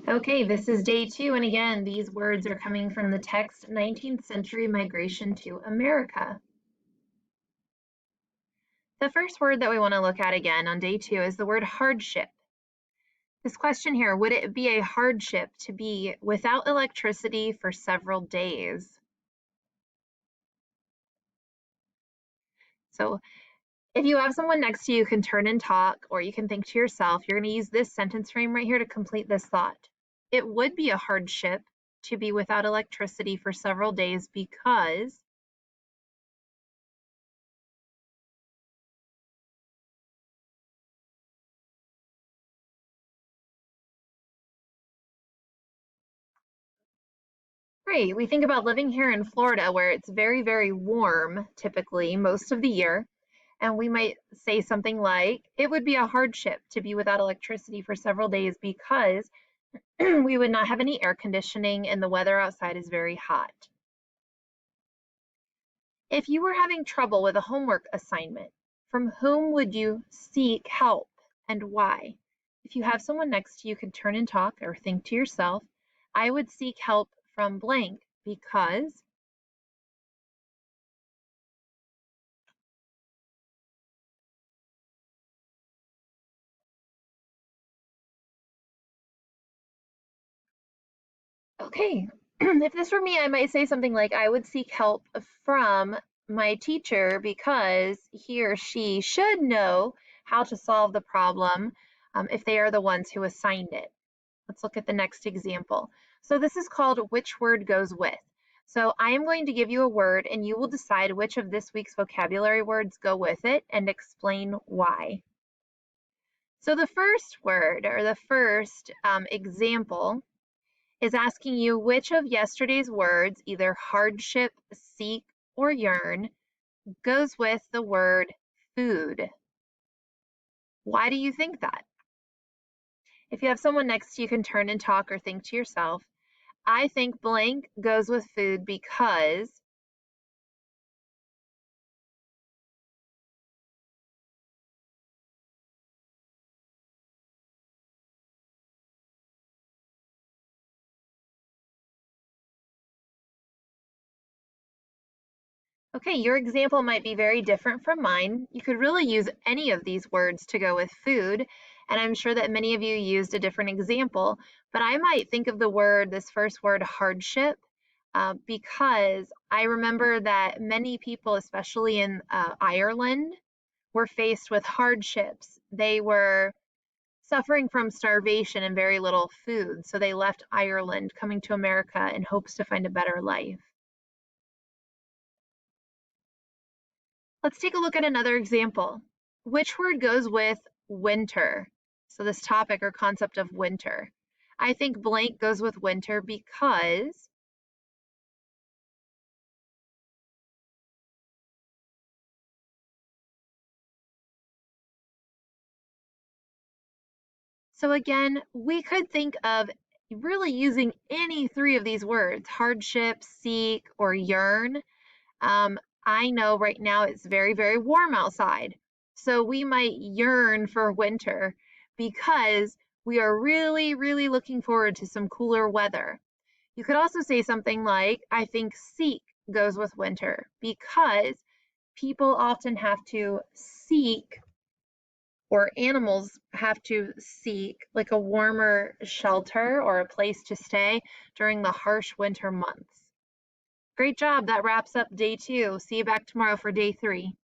Okay, this is day 2, and again, these words are coming from the text 19th Century Migration to America. The first word that we want to look at again on day 2 is the word hardship. This question here, would it be a hardship to be without electricity for several days? So if you have someone next to you, you can turn and talk, or you can think to yourself. You're going to use this sentence frame right here to complete this thought. It would be a hardship to be without electricity for several days because Great. We think about living here in Florida where it's very, very warm typically most of the year. And we might say something like, it would be a hardship to be without electricity for several days because we would not have any air conditioning and the weather outside is very hot. If you were having trouble with a homework assignment, from whom would you seek help and why? If you have someone next to you, you can turn and talk or think to yourself, I would seek help from blank because. Okay, if this were me, I might say something like, I would seek help from my teacher because he or she should know how to solve the problem if they are the ones who assigned it. Let's look at the next example. So this is called which word goes with. So I am going to give you a word and you will decide which of this week's vocabulary words go with it and explain why. So the first word or the first example is asking you which of yesterday's words, either hardship, seek, or yearn, goes with the word food. Why do you think that? If you have someone next to you, you can turn and talk or think to yourself, I think blank goes with food because. Okay, your example might be very different from mine. You could really use any of these words to go with food, and I'm sure that many of you used a different example, but I might think of this first word, hardship, because I remember that many people, especially in Ireland, were faced with hardships. They were suffering from starvation and very little food, so they left Ireland, coming to America in hopes to find a better life. Let's take a look at another example. Which word goes with winter? So this topic or concept of winter. I think blank goes with winter because. So again, we could think of really using any three of these words, hardship, seek, or yearn. I know right now it's very, very warm outside. So we might yearn for winter because we are really, really looking forward to some cooler weather. You could also say something like, I think seek goes with winter because people often have to seek, or animals have to seek, like a warmer shelter or a place to stay during the harsh winter months. Great job. That wraps up day 2. See you back tomorrow for day 3.